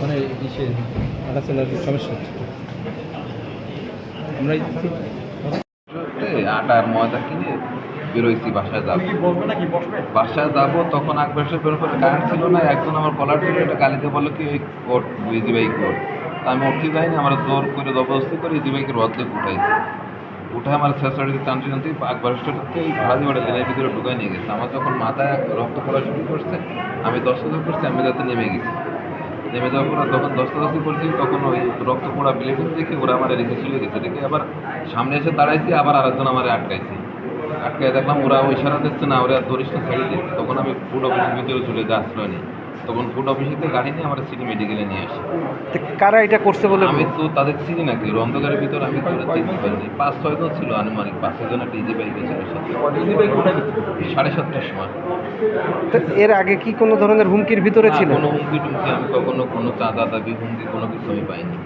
মানে সমস্যা হচ্ছে আমরা আটা আর ময়দা কিনে বেরোইছি বাসায় যাবো। বাসায় যাবো তখন আকবরের বের করে কারেন্ট ছিল না। একজন আমার কলার ছিল, এটা গালিতে বললো কি ওই কোর্ট ইজি বাইক কোর্ট। আমি উঠতে যাইনি, আমার জোর করে জবরদস্তি করে ইজি বাইকের অর্ধেক উঠাইছে। উঠে আমার শেষাড়িতে টানতে টানতে আকবরের এই ভাড়া দিয়ে লেনের ভিতরে ঢুকাই নিয়ে গেছে। আমার যখন মাথায় রক্ত পড়া শুরু করছে, আমি 10 হাজার করছি, আমি যাতে নেমে গেছি। নেমে যাওয়ার পর যখন দস্তাদস্তি করছি, তখন ওই রক্ত পোড়া ব্লেডের দেখে ওরা আমার রেখে চলে গেছে। রেখে আবার সামনে এসে দাঁড়াইছি, আবার আরেকজন আমার আটকাইছি। আটকাই দেখলাম ওরা ওই ইশারা দিচ্ছে না, ওরা দরিষ্ঠ ছেড়ে দিচ্ছে। তখন আমি ফুড অফিসের ভিতরে চলে যাই আশ্রয় নিই। তখন ফুড অফিসে গাড়ি নিয়ে আমার সিটি মেডিকেলে নিয়ে আসি। কারা এটা করছে বলে আমি তো তাদের চিনি নাকি, অন্ধকারের ভিতরে আমি চিনতে পারিনি। 5-6 জন ছিল আনুমানিক, 5-6 জন একটা ইজি বাইকে ছিল সাথে। 7:30টার সময়। এর আগে কি কোনো ধরনের হুমকির ভিতরে ছিল? কোনো হুমকি টুমকি আমি কখনো কোনো চাঁদা দাবি হুমকি কোনো কিছু আমি পাইনি।